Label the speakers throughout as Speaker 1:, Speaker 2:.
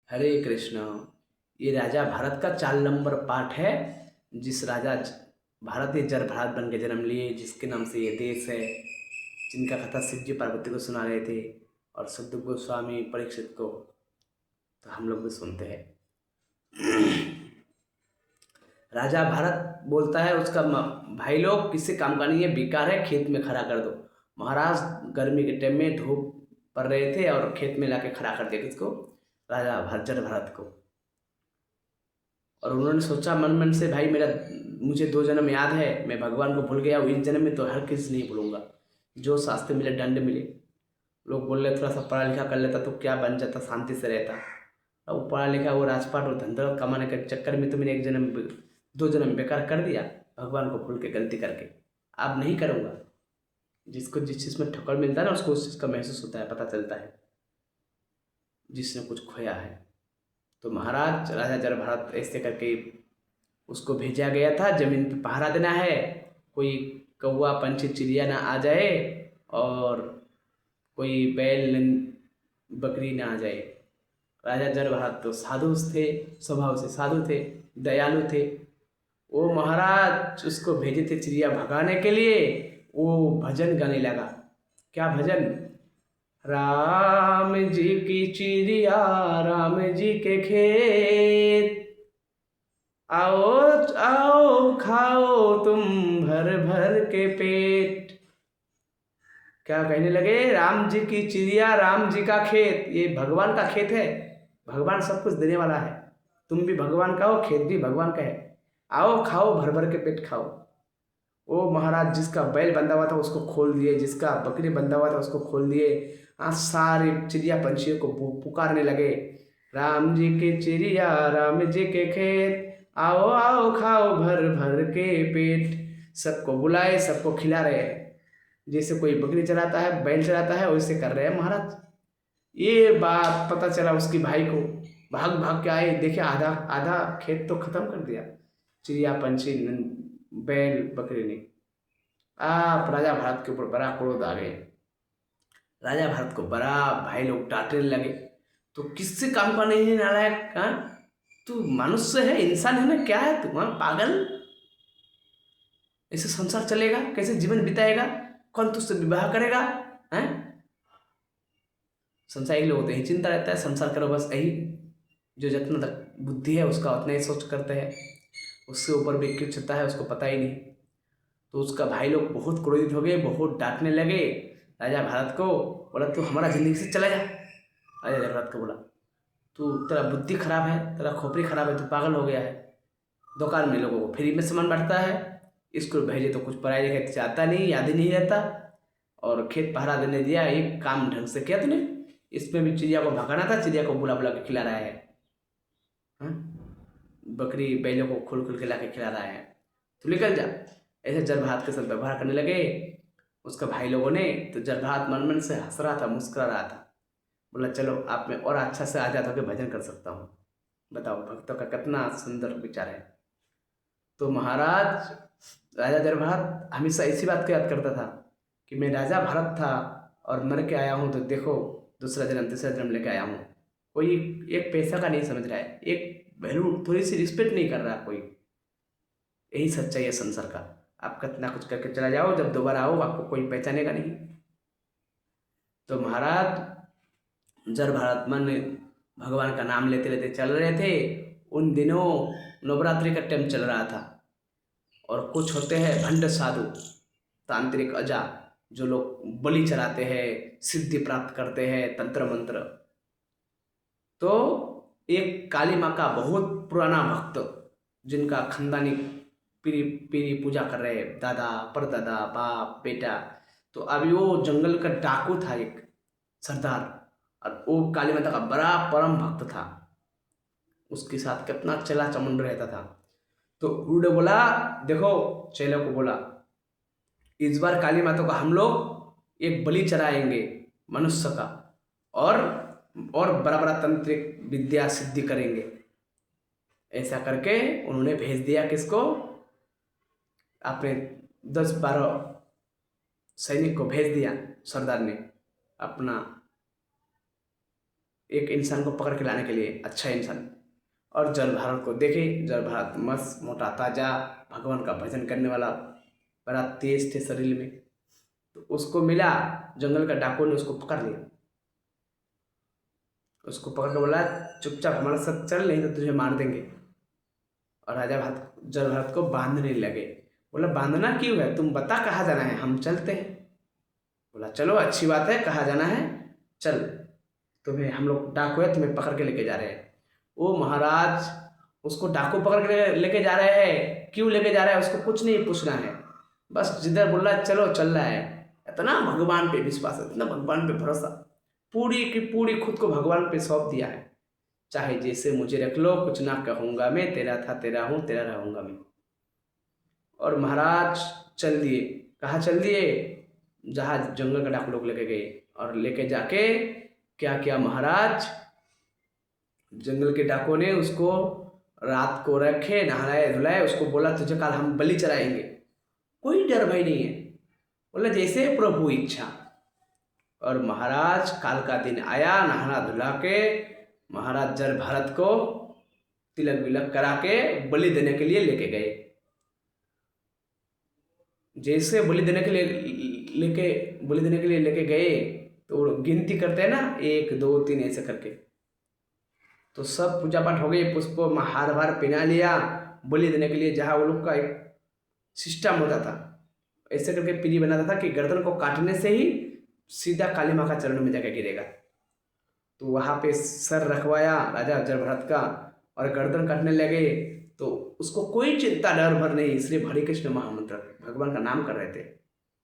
Speaker 1: हरे कृष्ण। ये राजा भरत का 4 number part है। जिस राजा भारत ये जर भारत बन के जन्म लिए, जिसके नाम से ये देश है, जिनका कथा शिव जी पार्वती को सुना रहे थे और सुखदेव गोस्वामी परीक्षित को, तो हम लोग भी सुनते हैं। राजा भारत बोलता है उसका भाई लोग किसी काम का नहीं है, बेकार है, खेत में खड़ा कर दो। महाराज गर्मी के टाइम में धूप पड़ रहे थे और खेत में लाके खड़ा कर दिया किसको? राजा जर भारत को। और उन्होंने सोचा मन मन से, भाई मेरा मुझे 2 जन्म याद है, मैं भगवान को भूल गया हूँ, इस जन्म में तो हर किसी नहीं भूलूंगा। जो शास्त्र मिले दंड मिले। लोग बोल रहे थोड़ा सा पढ़ा लिखा कर लेता तो क्या बन जाता, शांति से रहता। अब वो पढ़ा लिखा, वो राजपाट और धंधा कमाने के चक्कर में तो मैंने 2 जन्म बेकार कर दिया, भगवान को भूल के गलती करके। अब नहीं करूँगा। जिसको जिस चीज़ में ठोकर मिलता है ना, उसको उस चीज़ का महसूस होता है, पता चलता है, जिसने कुछ खोया है। तो महाराज राजा जर भारत ऐसे करके उसको भेजा गया था, जमीन पे पहरा देना है, कोई कौवा पंछी चिड़िया ना आ जाए और कोई बैल बकरी ना आ जाए। राजा जर भारत तो साधु थे, स्वभाव से साधु थे, दयालु थे। वो महाराज उसको भेजे थे चिड़िया भगाने के लिए। वो भजन गाने लगा। क्या भजन? राम जी की चिड़िया, राम जी के खेत, आओ आओ खाओ तुम भर भर के पेट। क्या कहने लगे? राम जी की चिड़िया, राम जी का खेत, ये भगवान का खेत है। भगवान सब कुछ देने वाला है। तुम भी भगवान का हो, खेत भी भगवान का है। आओ खाओ भर भर के पेट खाओ। ओ महाराज, जिसका बैल बंधा हुआ था उसको खोल दिए, जिसका बकरी बंधा हुआ था उसको खोल दिए। आज सारे चिड़िया पंछियों को पुकारने लगे, राम जी के चिड़िया, राम जी के खेत, आओ आओ खाओ भर भर के पेट। सबको बुलाए, सबको खिला रहे हैं। जैसे कोई बकरी चलाता है, बैल चलाता है, वैसे कर रहे हैं महाराज। ये बात पता चला उसकी भाई को। भाग भाग के आए, देखे आधा आधा खेत तो खत्म कर दिया चिड़िया पंछी बैल बकरी ने। आप राजा भारत के ऊपर बड़ा क्रोध आ गए। राजा भारत को बड़ा भाई लोग डांटने लगे, तो किससे काम का नहीं है नालायक? हाँ, तू मनुष्य है, इंसान है ना, क्या है तू? हाँ पागल, ऐसे संसार चलेगा? कैसे जीवन बिताएगा? कौन तुझसे विवाह करेगा? हैं? संसारी लोग होते हैं, चिंता रहता है, संसार करो बस, यही। जो जितना तक बुद्धि है उसका उतना ही सोच करते हैं, उससे ऊपर भी कुछ होता है उसको पता ही नहीं। तो उसका भाई लोग बहुत क्रोधित हो गए, बहुत डांटने लगे राजा भारत को। बोला तू हमारा जिंदगी से चला जा। राजा भारत को बोला, तू, तेरा बुद्धि खराब है, तेरा खोपड़ी खराब है, तू पागल हो गया है। दुकान में लोगों को फ्री में सामान बांटता है, स्कूल भेजे तो कुछ पढ़ाई लिखाई चाहता नहीं, याद ही नहीं रहता। और खेत पहरा देने दिया, एक काम ढंग से किया तूने? इसमें भी चिड़िया को भगाना था, चिड़िया को बुला बुला के खिला रहा है। हाँ? बकरी बैलों को खोल खोल के ला के खिला रहा है। तू निकल जा। ऐसे जरभात के साथ व्यवहार करने लगे उसका भाई लोगों ने। तो जरभात मन मन से हंस रहा था, मुस्कुरा रहा था। बोला चलो आप में और अच्छा से आजाद होकर भजन कर सकता हूँ। बताओ भक्तों का कितना सुंदर विचार है। तो महाराज राजा जरभात हमेशा इसी बात को याद करता था कि मैं राजा भारत था और मर के आया हूँ, तो देखो दूसरा जन्म तीसरा जन्म लेके आया हूँ। कोई एक पैसा का नहीं समझ रहा है, एक वैल्यू थोड़ी सी रिस्पेक्ट नहीं कर रहा कोई। यही सच्चाई है संसार का। आप कितना कुछ करके चला जाओ, जब दोबारा आओ आपको कोई पहचानेगा नहीं। तो महाराज जर भारत मन भगवान का नाम लेते लेते चल रहे थे। उन दिनों नवरात्रि का टाइम चल रहा था। और कुछ होते हैं भंड साधु, तांत्रिक अजा, जो लोग बलि चढ़ाते हैं, सिद्धि प्राप्त करते हैं, तंत्र मंत्र। तो एक काली माँ का बहुत पुराना भक्त, जिनका खानदानी पीढ़ी पीढ़ी पूजा कर रहे हैं, दादा परदादा बाप बेटा। तो अभी वो जंगल का डाकू था एक सरदार, और वो काली माता का बड़ा परम भक्त था। उसके साथ कितना चला चमन रहता था। तो उन्होंने बोला, देखो, चेलों को बोला, इस बार काली माता को हम लोग एक बलि चढ़ाएंगे मनुष्य का, और बड़ा बड़ा तांत्रिक विद्या सिद्धि करेंगे। ऐसा करके उन्होंने भेज दिया किसको? अपने 10-12 सैनिक को भेज दिया सरदार ने, अपना एक इंसान को पकड़ के लाने के लिए, अच्छा इंसान। और जल भारत को देखे, जल भारत मस्त मोटा ताजा भगवान का भजन करने वाला, बड़ा तेज थे शरीर में। तो उसको मिला, जंगल का डाकू ने उसको पकड़ लिया। उसको पकड़ के बोला चुपचाप हमारे साथ चल, नहीं तो तुझे मार देंगे। और राजा भारत जल भारत को बांधने लगे। बोला बांधना क्यों है, तुम बता कहाँ जाना है, हम चलते हैं। बोला चलो अच्छी बात है, कहाँ जाना है चल, तुम्हें हम लोग डाकू है, तुम्हें पकड़ के लेके जा रहे हैं। ओ महाराज, उसको डाकू पकड़ के लेके जा रहे हैं, क्यों लेके जा रहे हैं उसको कुछ नहीं पूछना है, बस जिधर बोल रहा है चलो चल रहा है। इतना भगवान पे विश्वास है, इतना भगवान पे भरोसा, पूरी की पूरी खुद को भगवान पे सौंप दिया है। चाहे जैसे मुझे रख लो, कुछ ना कहूँगा मैं, तेरा था तेरा हूँ, तेरा रहूँगा मैं। और महाराज चल दिए। कहाँ चल दिए, जहाँ जंगल का डाकू लोग लेके गए। और लेके जाके क्या किया महाराज, जंगल के डाकू ने उसको रात को रखे, नहलाए धुलाए, उसको बोला तुझे कल हम बलि चढ़ाएंगे। कोई डर भय नहीं है, बोला जैसे प्रभु इच्छा। और महाराज काल का दिन आया, नहाना धुला के महाराज जल भारत को तिलक विलक करा के बलि देने के लिए लेके गए। जैसे बलि देने के लिए लेके गए, तो गिनती करते हैं ना, 1 2 3 ऐसे करके। तो सब पूजा पाठ हो गई, पुष्प हार वार पहना लिया बलि देने के लिए। जहाँ वो लोग का एक सिस्टम होता था, ऐसे करके पीढ़ी बनाता था कि गर्दन को काटने से ही सीधा काली माँ का चरण में जाकर गिरेगा। तो वहाँ पे सर रखवाया राजा जल भारत का, और गर्दन काटने लगे। तो उसको कोई चिंता डर भर नहीं, इसलिए हरे कृष्ण महामंत्र भगवान का नाम कर रहे थे,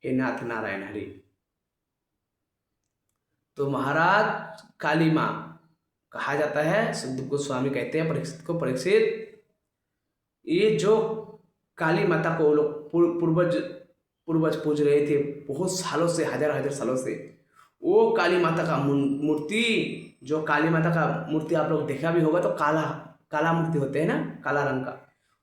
Speaker 1: हे नाथ नारायण हरि। तो महाराज काली माँ कहा जाता है, सुखदेव गोस्वामी कहते हैं परीक्षित को, परीक्षित ये जो काली माता को लोग पूर्वज पूज रहे थे बहुत सालों से, हजार सालों से, वो काली माता का मूर्ति, जो काली माता का मूर्ति आप लोग देखा भी होगा, तो काला काला मूर्ति होते हैं ना, काला रंग का।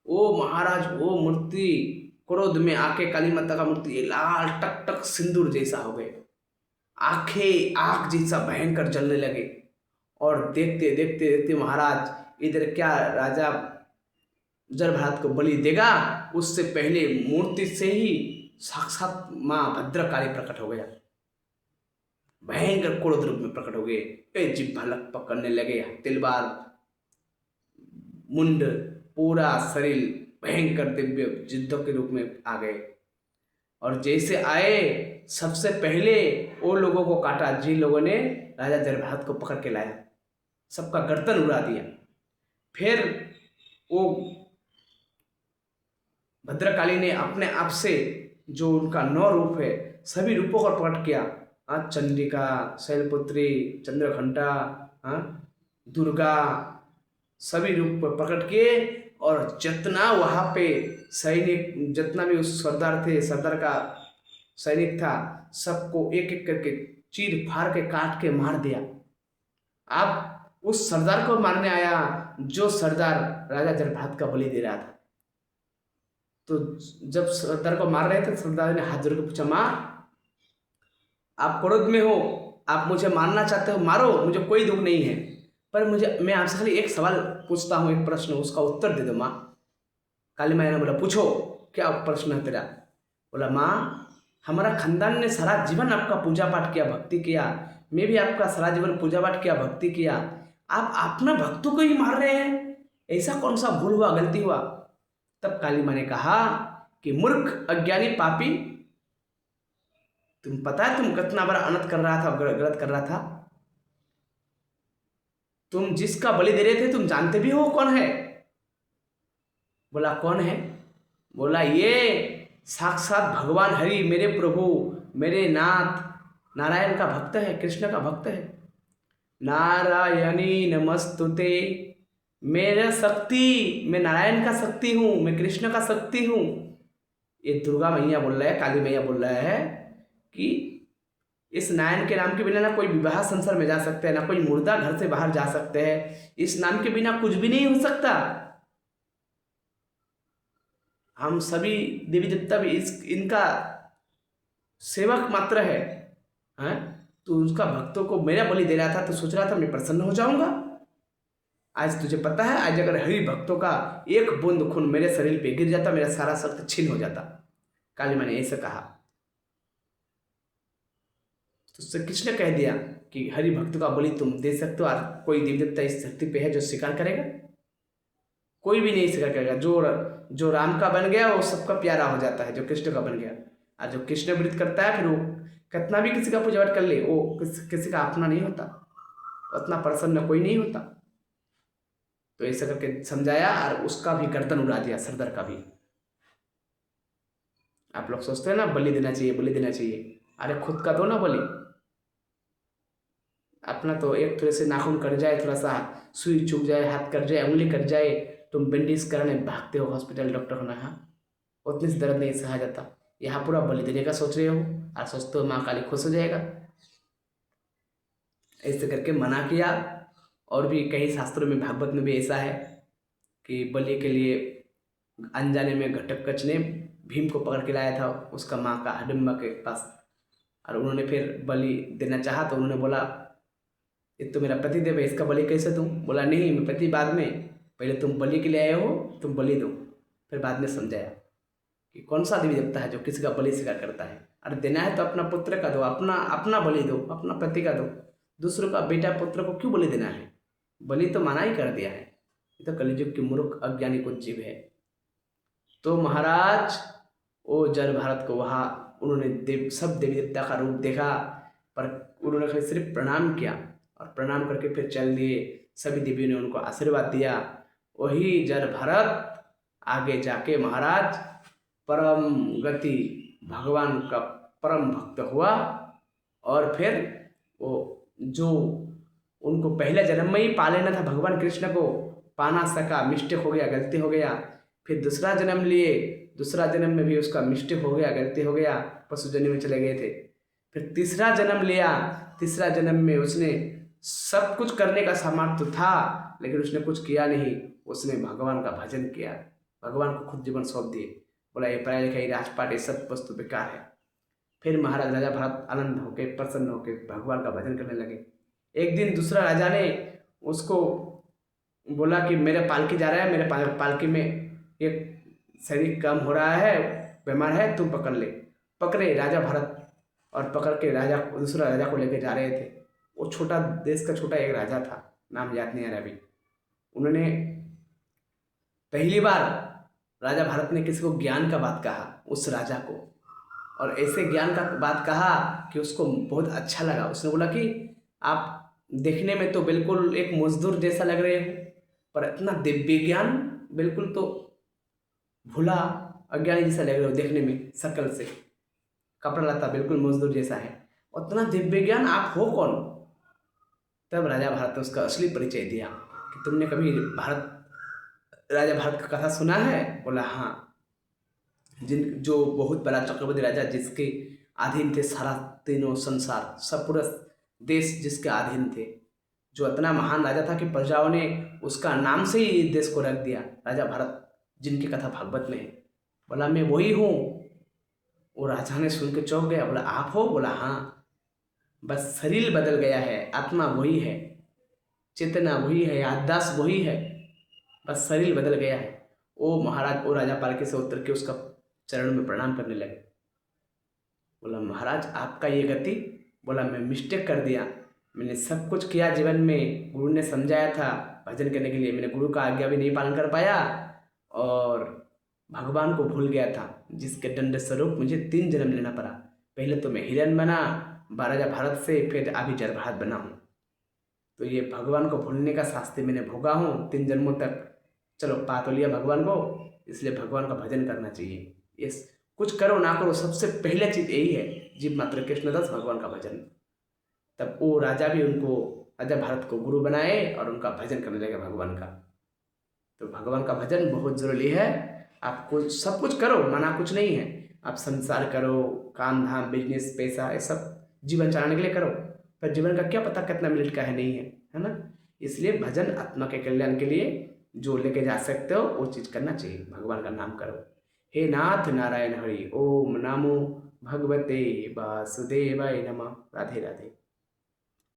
Speaker 1: वो महाराज वो मूर्ति क्रोध में आके, काली माता का मूर्ति लाल टक टक सिंदूर जैसा हो गए, आंखें आग जैसा भयंकर जलने लगे। और देखते देखते देखते महाराज इधर क्या राजा जल भारत को बलि देगा, उससे पहले मूर्ति से ही साक्षात माँ भद्रकाली प्रकट हो गया, भयंकर क्रोध रूप में प्रकट हो गए। जिह्वा लक पकड़ने लगे, तिलवार मुंड पूरा शरीर भयंकर दिव्य जिद्दों के रूप में आ गए। और जैसे आए, सबसे पहले वो लोगों को काटा जिन लोगों ने राजा जल भारत को पकड़ के लाया, सबका गर्दन उड़ा दिया। फिर वो भद्रकाली ने अपने आप से, जो उनका 9 रूप है, सभी रूपों को प्रकट किया। चंडिका, शैलपुत्री, चंद्रघंटा, दुर्गा, सभी रूप प्रकट किए। और जितना वहाँ पे सैनिक, जितना भी उस सरदार थे, सरदार का सैनिक था, सबको एक एक करके चीर फाड़ के काट के मार दिया। अब उस सरदार को मारने आया जो सरदार राजा जल भारत का बलि दे रहा था। तो जब सरदार को मार रहे थे, सरदार ने हाथ जोड़ के पूछा, माँ आप क्रोध में हो, आप मुझे मारना चाहते हो, मारो, मुझे कोई दुख नहीं है, पर मैं आपसे खाली एक सवाल पूछता हूँ, एक प्रश्न, उसका उत्तर दे दो माँ। काली माँ ने बोला पूछो क्या प्रश्न है तेरा। बोला माँ हमारा खानदान ने सारा जीवन आपका पूजा पाठ किया, भक्ति किया, मैं भी आपका सारा जीवन पूजा पाठ किया, भक्ति किया, आप अपना भक्तों को ही मार रहे हैं, ऐसा कौन सा भूल हुआ, गलती हुआ। तब काली माँ ने कहा कि मूर्ख अज्ञानी पापी, तुम पता है तुम कितना बड़ा अनर्थ कर रहा था, गलत कर रहा था। तुम जिसका बलि दे रहे थे तुम जानते भी हो कौन है। बोला कौन है। बोला ये साक्षात भगवान हरि, मेरे प्रभु, मेरे नाथ नारायण का भक्त है, कृष्ण का भक्त है। नारायणी नमस्तुते, मेरा शक्ति, मैं नारायण का शक्ति हूँ, मैं कृष्ण का शक्ति हूँ। ये दुर्गा मैया बोल रहा है, काली मैया बोल रहा है कि इस नारायण के नाम के बिना ना कोई विवाह संसार में जा सकता है, ना कोई मुर्दा घर से बाहर जा सकते हैं, इस नाम के बिना कुछ भी नहीं हो सकता। हम सभी देवी देवता भी इनका सेवक मात्र है, हैं? तू उसका भक्तों को मेरा बलि दे रहा था तो सोच रहा था मैं प्रसन्न हो जाऊंगा। आज तुझे पता है, आज अगर हरि भक्तों का एक बूंद खून मेरे शरीर पे गिर जाता, मेरा सारा शक्ति छीन हो जाता। काली माँ ने ऐसे कहा। तो उससे किसने कह दिया कि हरि भक्त का बलि तुम दे सकते हो और कोई देवी देवता इस धरती पे है जो स्वीकार करेगा? कोई भी नहीं स्वीकार करेगा। जो राम का बन गया वो सबका प्यारा हो जाता है, जो कृष्ण का बन गया। और जो कृष्ण व्रत करता है फिर वो कितना भी किसी का पूजा पाठ कर ले, वो किसी का अपना नहीं होता, उतना प्रसन्न कोई नहीं होता। तो ऐसा करके समझाया और उसका भी गर्दन उड़ा दिया, सरदार का भी। आप लोग सोचते हैं ना बलि देना चाहिए, बलि देना चाहिए, अरे खुद का दो ना बलि। अपना तो एक थोड़े से नाखून कट जाए, थोड़ा सा सुई चुभ जाए, हाथ कट जाए, उंगली कट जाए, तुम बैंडेज कराने भागते हो हॉस्पिटल, डॉक्टर होना। हाँ, उतनी से दर्द नहीं सहा जाता। यहाँ पूरा बलि देने का सोच रहे हो और सोचते हो माँ काली खुश हो जाएगा। ऐसे करके मना किया। और भी कई शास्त्रों में, भागवत में भी ऐसा है कि बलि के लिए अनजाने में घटोत्कच ने भीम को पकड़ के लाया था उसका माँ का हिडिंबा के पास। और उन्होंने फिर बलि देना चाहा तो उन्होंने बोला ये तो मेरा पतिदेव है, इसका बलि कैसे दूं? बोला नहीं, मैं पति बाद में, पहले तुम बलि के लिए आए हो, तुम बलि दो। फिर बाद में समझाया कि कौन सा देवी देवता है जो किसी का बलि स्वीकार करता है। अरे देना है तो अपना पुत्र का दो, अपना अपना बलि दो, अपना पति का दो। दूसरों का बेटा पुत्र को क्यों बलि देना है? बलि तो मना ही कर दिया है। ये तो कलियुग की मूर्ख अज्ञानी कुछ जीव है। तो महाराज वो जल भारत को वहाँ उन्होंने सब देवी देवता का रूप देखा, पर उन्होंने सिर्फ प्रणाम किया और प्रणाम करके फिर चल दिए। सभी देवियों ने उनको आशीर्वाद दिया। वही जल भरत आगे जाके महाराज परम गति भगवान का परम भक्त हुआ। और फिर वो जो उनको पहले जन्म में ही पा लेना था भगवान कृष्ण को, पा ना सका, मिस्टेक हो गया, गलती हो गया। फिर दूसरा जन्म लिए, दूसरा जन्म में भी उसका मिस्टेक हो गया, गलती हो गया, पशु जन्म में चले गए थे। फिर तीसरा जन्म लिया, तीसरा जन्म में उसने सब कुछ करने का सामर्थ्य था लेकिन उसने कुछ किया नहीं। उसने भगवान का भजन किया, भगवान को खुद जीवन सौंप दिए। बोला ये पढ़ाई लिखाई राजपाट ये सब वस्तु बेकार है। फिर महाराज राजा भरत आनंद होके प्रसन्न होके भगवान का भजन करने लगे। एक दिन दूसरा राजा ने उसको बोला कि मेरे पालकी जा रहा है, मेरे पालकी में एक शरीर कम हो रहा है, बीमार है, तुम पकड़ ले। पकड़े राजा भरत और पकड़ के राजा दूसरा राजा को लेकर जा रहे थे। वो छोटा देश का छोटा एक राजा था, नाम याद नहीं आ रहा अभी। उन्होंने पहली बार राजा भरत ने किसी को ज्ञान का बात कहा उस राजा को, और ऐसे ज्ञान का बात कहा कि उसको बहुत अच्छा लगा। उसने बोला कि आप देखने में तो बिल्कुल एक मजदूर जैसा लग रहे हो, पर इतना दिव्य ज्ञान, बिल्कुल तो भूला अज्ञानी जैसा लग रहे हो देखने में, शक्ल से, कपड़ा लता बिल्कुल मजदूर जैसा है, उतना दिव्य ज्ञान आप हो कौन? तब राजा भारत ने उसका असली परिचय दिया कि तुमने कभी राजा भारत का कथा सुना है? बोला हाँ, जो बहुत बड़ा चक्रवर्ती राजा जिसके अधीन थे सारा तीनों संसार, सब पूरा देश जिसके अधीन थे, जो इतना महान राजा था कि प्रजाओं ने उसका नाम से ही देश को रख दिया, राजा भारत, जिनकी कथा भागवत में है। बोला मैं वही हूँ। वो राजा ने सुन के चौंक गया। बोला आप हो? बोला हाँ, बस शरीर बदल गया है, आत्मा वही है, चेतना वही है, याददाश्त वही है, बस शरीर बदल गया है। वो महाराज वो राजा पालकी से उतर के उसका चरण में प्रणाम करने लगे। बोला महाराज आपका ये गति? बोला मैं मिस्टेक कर दिया, मैंने सब कुछ किया जीवन में, गुरु ने समझाया था भजन करने के लिए, मैंने गुरु का आज्ञा भी नहीं पालन कर पाया और भगवान को भूल गया था, जिसके दंड स्वरूप मुझे 3 जन्म लेना पड़ा। पहले तो मैं हिरण बना राजा भारत से, फिर अभी जल भारत बना हूँ। तो ये भगवान को भूलने का शास्ति मैंने भोगा हूँ 3 जन्मों तक। चलो पा तो लिया भगवान को, इसलिए भगवान का भजन करना चाहिए। ये कुछ करो ना करो, सबसे पहले चीज़ यही है, जीव मात्र कृष्णदास भगवान का भजन। तब वो राजा भी उनको, राजा भारत को गुरु बनाए और उनका भजन करने लगे भगवान का। तो भगवान का भजन बहुत ज़रूरी है। आप कुछ सब कुछ करो, मना कुछ नहीं है, आप संसार करो, काम धाम बिजनेस पैसा ये सब जीवन चलाने के लिए करो, पर जीवन का क्या पता कितना मिनट का है नहीं है ना। इसलिए भजन आत्मा के कल्याण के लिए जो लेके जा सकते हो वो चीज़ करना चाहिए, भगवान का नाम करो। हे नाथ नारायण हरि ओम नमो भगवते वासुदेवाय नमः। राधे राधे।